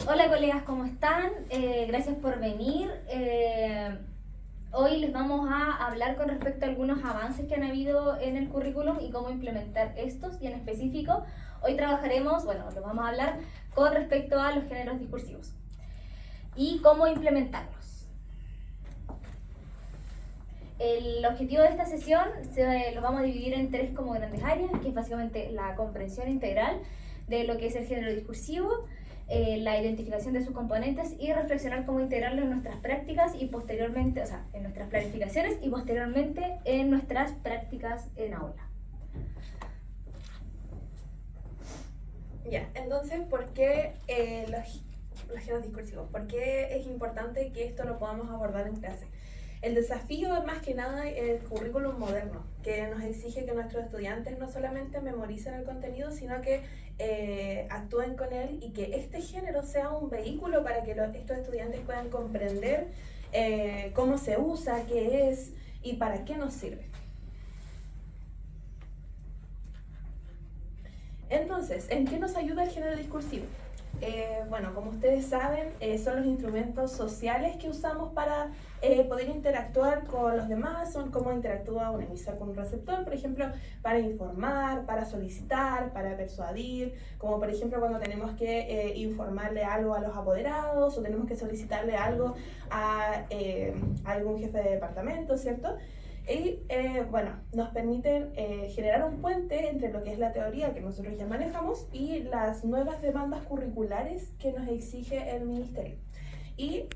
Hola colegas, ¿cómo están? Gracias por venir. Hoy les vamos a hablar con respecto a algunos avances que han habido en el currículum y cómo implementar estos, y en específico hoy trabajaremos, lo vamos a hablar con respecto a los géneros discursivos y cómo implementarlos. El objetivo de esta sesión lo vamos a dividir en tres como grandes áreas, que es básicamente la comprensión integral de lo que es el género discursivo, la identificación de sus componentes y reflexionar cómo integrarlo en nuestras prácticas y posteriormente, en nuestras planificaciones y posteriormente en nuestras prácticas en aula. Ya, entonces, ¿por qué los géneros discursivos? ¿Por qué es importante que esto lo podamos abordar en clase? El desafío es más que nada el currículum moderno, que nos exige que nuestros estudiantes no solamente memoricen el contenido, sino que actúen con él y que este género sea un vehículo para que estos estudiantes puedan comprender cómo se usa, qué es y para qué nos sirve. Entonces, ¿en qué nos ayuda el género discursivo? Como ustedes saben, son los instrumentos sociales que usamos para poder interactuar con los demás. Son cómo interactúa un emisor con un receptor, por ejemplo, para informar, para solicitar, para persuadir, como por ejemplo cuando tenemos que informarle algo a los apoderados o tenemos que solicitarle algo a algún jefe de departamento, ¿cierto? Y nos permiten generar un puente entre lo que es la teoría que nosotros ya manejamos y las nuevas demandas curriculares que nos exige el ministerio. Y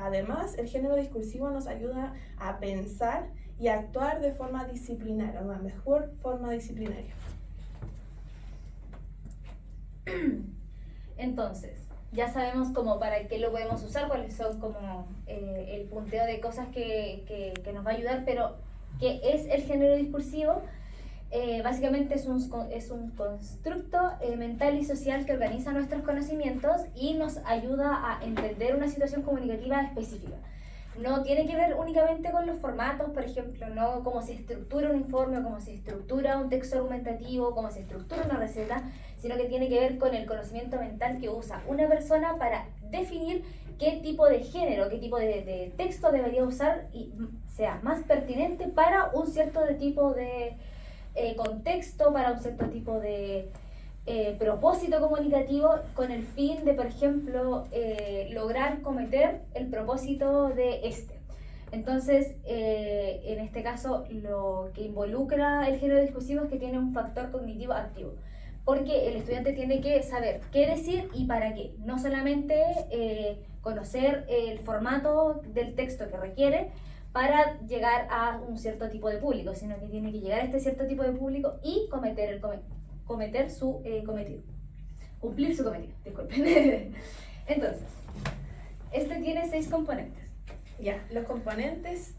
además el género discursivo nos ayuda a pensar y a actuar de forma disciplinaria, una mejor forma disciplinaria. Entonces, ya sabemos como para qué lo podemos usar, cuáles son como el punteo de cosas que nos va a ayudar, pero ¿qué es el género discursivo? Básicamente es un constructo mental y social que organiza nuestros conocimientos y nos ayuda a entender una situación comunicativa específica. No tiene que ver únicamente con los formatos, por ejemplo, no cómo se estructura un informe, cómo se estructura un texto argumentativo, cómo se estructura una receta, sino que tiene que ver con el conocimiento mental que usa una persona para definir qué tipo de género, qué tipo de texto debería usar y sea más pertinente para un cierto tipo de contexto, para un cierto tipo de propósito comunicativo, con el fin de, por ejemplo, lograr cometer el propósito de este. Entonces, en este caso, lo que involucra el género discursivo es que tiene un factor cognitivo activo, porque el estudiante tiene que saber qué decir y para qué, no solamente conocer el formato del texto que requiere para llegar a un cierto tipo de público, sino que tiene que llegar a este cierto tipo de público y cometer su cometido. Cumplir su cometido, disculpen. Entonces, este tiene 6 componentes. Ya, los componentes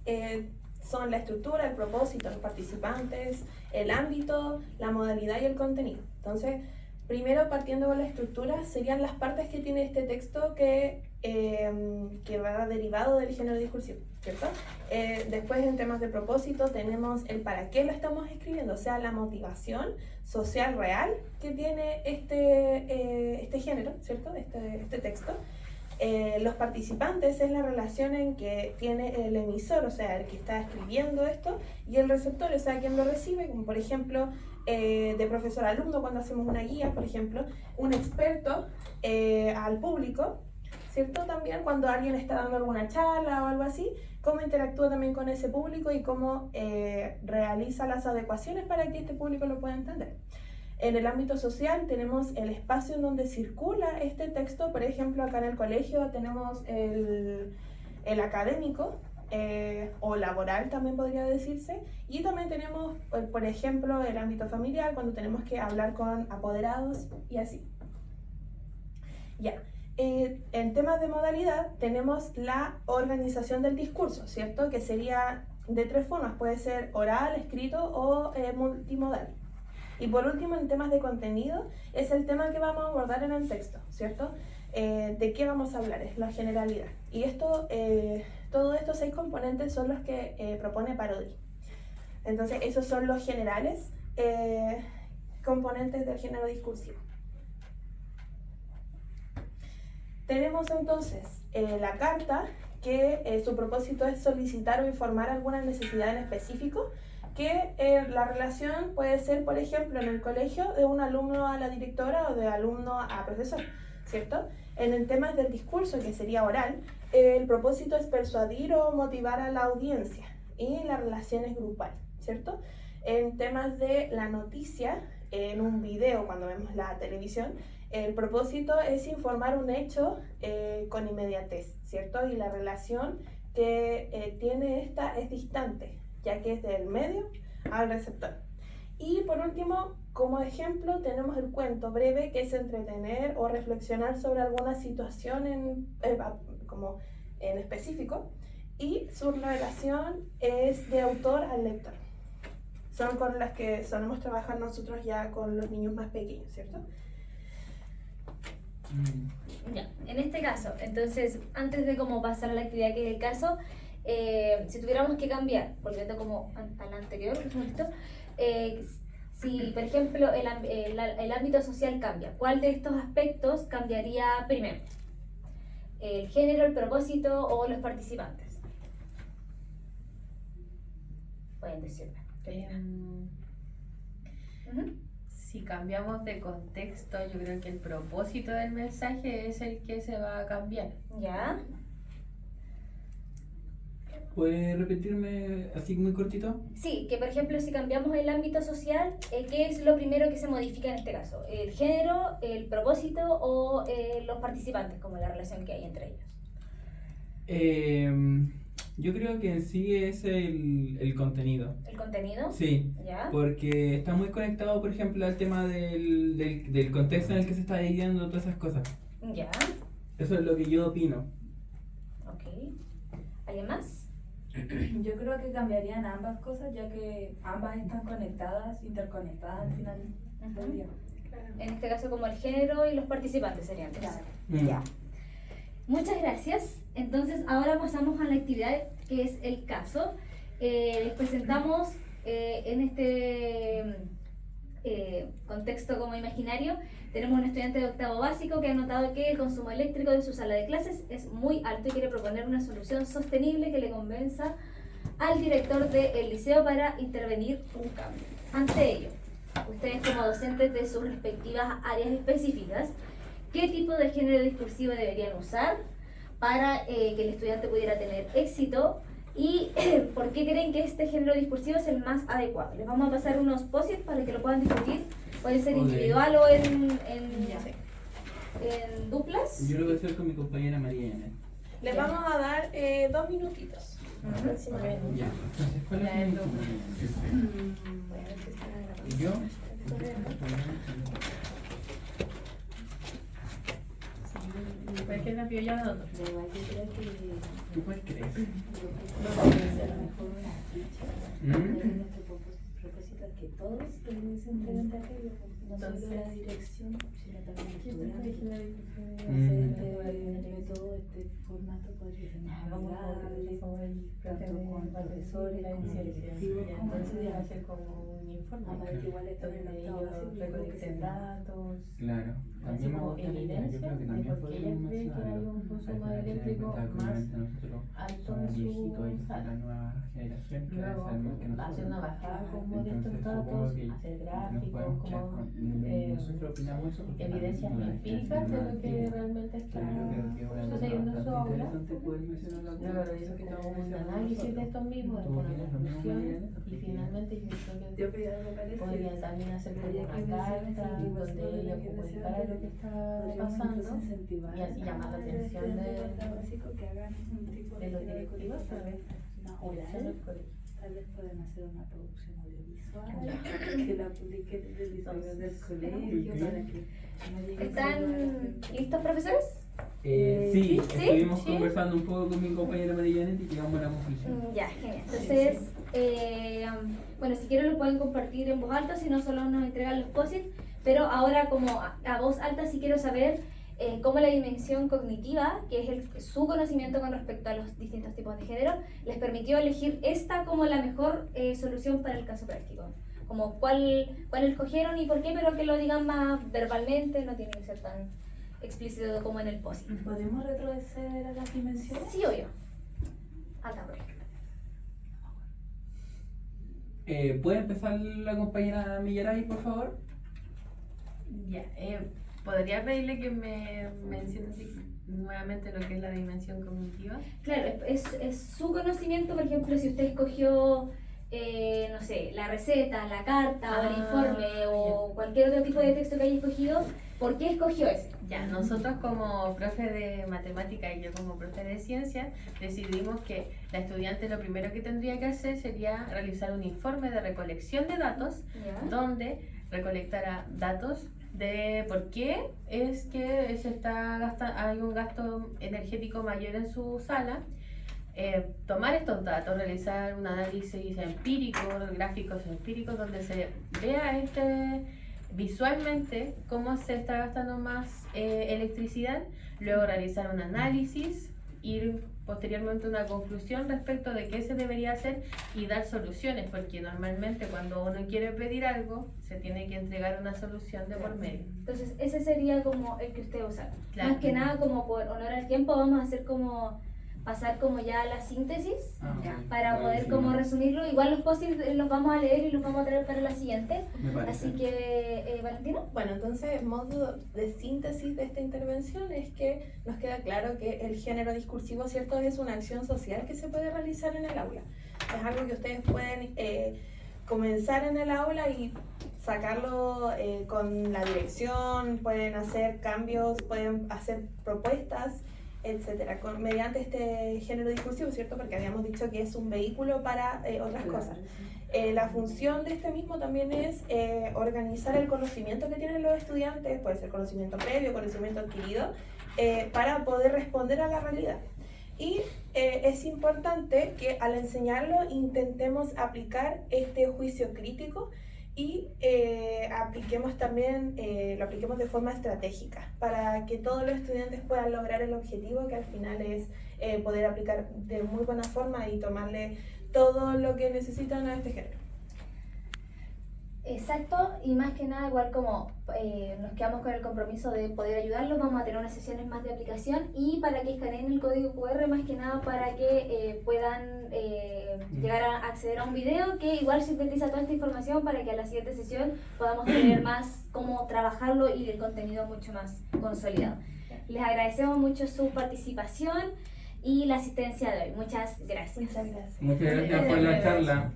son la estructura, el propósito, los participantes, el ámbito, la modalidad y el contenido. Entonces, primero partiendo con la estructura, serían las partes que tiene este texto que va derivado del género discursivo, ¿cierto? Después, en temas de propósito, tenemos el para qué lo estamos escribiendo, o sea, la motivación social real que tiene este género, ¿cierto? Este texto. Los participantes es la relación en que tiene el emisor, o sea, el que está escribiendo esto, y el receptor, o sea, quien lo recibe, como por ejemplo, de profesor a alumno cuando hacemos una guía, por ejemplo, un experto al público, ¿cierto? También cuando alguien está dando alguna charla o algo así, cómo interactúa también con ese público y cómo realiza las adecuaciones para que este público lo pueda entender. En el ámbito social tenemos el espacio en donde circula este texto, por ejemplo, acá en el colegio tenemos el académico o laboral también podría decirse, y también tenemos, por ejemplo, el ámbito familiar cuando tenemos que hablar con apoderados y así. Ya. En temas de modalidad tenemos la organización del discurso, ¿cierto? Que sería de 3 formas, puede ser oral, escrito o multimodal. Y por último, en temas de contenido, es el tema que vamos a abordar en el texto, ¿cierto? ¿De qué vamos a hablar? Es la generalidad. Y todos estos 6 componentes son los que propone Parodi. Entonces, esos son los generales componentes del género discursivo. Tenemos entonces la carta, que su propósito es solicitar o informar alguna necesidad en específico, que la relación puede ser, por ejemplo, en el colegio de un alumno a la directora o de alumno a profesor, ¿cierto? En el tema del discurso, que sería oral, el propósito es persuadir o motivar a la audiencia, y la relación es grupal, ¿cierto? En temas de la noticia, en un video, cuando vemos la televisión, el propósito es informar un hecho con inmediatez, ¿cierto? Y la relación que tiene esta es distante, ya que es del medio al receptor. Y por último, como ejemplo, tenemos el cuento breve, que es entretener o reflexionar sobre alguna situación como en específico, y su relación es de autor al lector. Son con las que solemos trabajar nosotros ya con los niños más pequeños, ¿cierto? Ya, en este caso, entonces, antes de como pasar a la actividad que es el caso, si tuviéramos que cambiar, volviendo como al anterior, un momentito, si por ejemplo el ámbito social cambia, ¿cuál de estos aspectos cambiaría primero? ¿El género, el propósito o los participantes? Pueden decirme. Si cambiamos de contexto, yo creo que el propósito del mensaje es el que se va a cambiar. ¿Ya? ¿Puedes repetirme así muy cortito? Sí, que por ejemplo si cambiamos el ámbito social, ¿qué es lo primero que se modifica en este caso? ¿El género, el propósito o los participantes, como la relación que hay entre ellos? Yo creo que en sí es el contenido. ¿El contenido? Sí, ¿Ya? porque está muy conectado, por ejemplo, al tema del contexto en el que se está viviendo todas esas cosas. ¿Ya? Eso es lo que yo opino. Ok. ¿Alguien más? Yo creo que cambiarían ambas cosas, ya que ambas están conectadas, interconectadas al final del día. En este caso como el género y los participantes serían. Claro. Ya. Muchas gracias. Entonces ahora pasamos a la actividad que es el caso. Les presentamos en este contexto como imaginario. Tenemos un estudiante de octavo básico que ha notado que el consumo eléctrico de su sala de clases es muy alto y quiere proponer una solución sostenible que le convenza al director del liceo para intervenir un cambio. Ante ello, ustedes como docentes de sus respectivas áreas específicas, ¿qué tipo de género discursivo deberían usar para que el estudiante pudiera tener éxito? ¿Y por qué creen que este género discursivo es el más adecuado? Les vamos a pasar unos post-its para que lo puedan discutir. Puede ser individual o en duplas. Yo lo voy a hacer con mi compañera María Janet. Les vamos a dar 2 minutitos. aproximadamente. Ya, entonces, ¿cuál es el ¿Y yo? Cualquier cambio ya no. ¿Tú cuál crees? Propósito es que todos se entreguen de aquello, no solo la dirección, sino también el estudiante. Este método, este formato podría ser más amigable, tanto con profesores como directivos, Entonces hacer como un informe. aparte que igual está en el octavo, Ellos recolecten datos. Claro, Así también me como gustaría, yo evidencia creo que de también por qué ellas podríamos creen que hay mencionarlo. un consumo Hay que eléctrico tener en cuenta que más obviamente nosotros alto somos en viejitos, su ellos son sala. la nueva generación que Luego saben más que nosotros. hacer una bajada como de estos Entonces supongo datos, que hacer nos gráficos, podemos quedar como con nosotros opinamos eso porque evidencias también empíricas de lo que realmente está pero yo creo que es una cosa sucediendo en su bastante aula. interesante poder mencionarlo acá. Luego realizar como un análisis de estos mismos, Tú después una tienes lo mismo, conclusión Mariana, y porque finalmente yo Yo creo que creo que me parece podrían también hacer como habría una que mencionar carta esa donde motivación ella que comunicara lo que está podríamos pasando incluso incentivar y así llamar la a atención estudiantes de básicos que hagan un tipo los género directivos discursivo, tal vez más dirección oral. del colegio. Tal vez pueden hacer una producción audiovisual que la publiquen en el Instagram del colegio para que no llegue ¿Están solo a la- listos, profesores? Sí, estuvimos ¿Sí? conversando un poco con mi compañera María Janet y llegamos a la conclusión. Ya, genial. Entonces, bueno, si quieren lo pueden compartir en voz alta, si no solo nos entregan los post-its, pero ahora como a voz alta sí quiero saber cómo la dimensión cognitiva, que es su conocimiento con respecto a los distintos tipos de género, les permitió elegir esta como la mejor solución para el caso práctico. Como cuál escogieron y por qué, pero que lo digan más verbalmente, no tiene que ser tan explícito como en el post. ¿Podemos retroceder a las dimensiones? Sí, obvio. Acá, por ejemplo. ¿Puede empezar la compañera Millaray, por favor? Ya, ¿podría pedirle que me mencione así nuevamente lo que es la dimensión cognitiva? Claro, es su conocimiento, por ejemplo, si usted escogió, no sé, la receta, la carta o el informe o cualquier otro tipo de texto que haya escogido, ¿por qué escogió ese? Ya, nosotros como profe de matemática y yo como profe de ciencia decidimos que la estudiante lo primero que tendría que hacer sería realizar un informe de recolección de datos ¿Ya? donde recolectara datos de por qué es que hay un gasto energético mayor en su sala, tomar estos datos, realizar un análisis empírico, gráficos empíricos donde se vea visualmente cómo se está gastando más electricidad, luego realizar un análisis, ir posteriormente a una conclusión respecto de qué se debería hacer y dar soluciones, porque normalmente cuando uno quiere pedir algo, se tiene que entregar una solución de por medio. Entonces, ese sería como el que usted usa. Claro. Más que nada, como por honor al tiempo, vamos a hacer como pasar como ya a la síntesis para poder como resumirlo. Igual los post-its los vamos a leer y los vamos a traer para la siguiente. Me parece. Así que, Valentina. Bueno, entonces, modo de síntesis de esta intervención es que nos queda claro que el género discursivo, ¿cierto?, es una acción social que se puede realizar en el aula. Es algo que ustedes pueden comenzar en el aula y sacarlo con la dirección, pueden hacer cambios, pueden hacer propuestas, etcétera, mediante este género discursivo, ¿cierto? Porque habíamos dicho que es un vehículo para otras cosas. La función de este mismo también es organizar el conocimiento que tienen los estudiantes, puede ser conocimiento previo, conocimiento adquirido, para poder responder a la realidad. Y es importante que al enseñarlo intentemos aplicar este juicio crítico y apliquemos también, lo apliquemos de forma estratégica para que todos los estudiantes puedan lograr el objetivo, que al final es poder aplicar de muy buena forma y tomarle todo lo que necesitan a este género. Exacto, y más que nada, igual como nos quedamos con el compromiso de poder ayudarlos, vamos a tener unas sesiones más de aplicación y para que escaneen el código QR, más que nada para que puedan llegar a acceder a un video que igual sintetiza toda esta información para que a la siguiente sesión podamos tener más cómo trabajarlo y el contenido mucho más consolidado. Les agradecemos mucho su participación y la asistencia de hoy. Muchas gracias. Muchas gracias. Muchas gracias por la charla.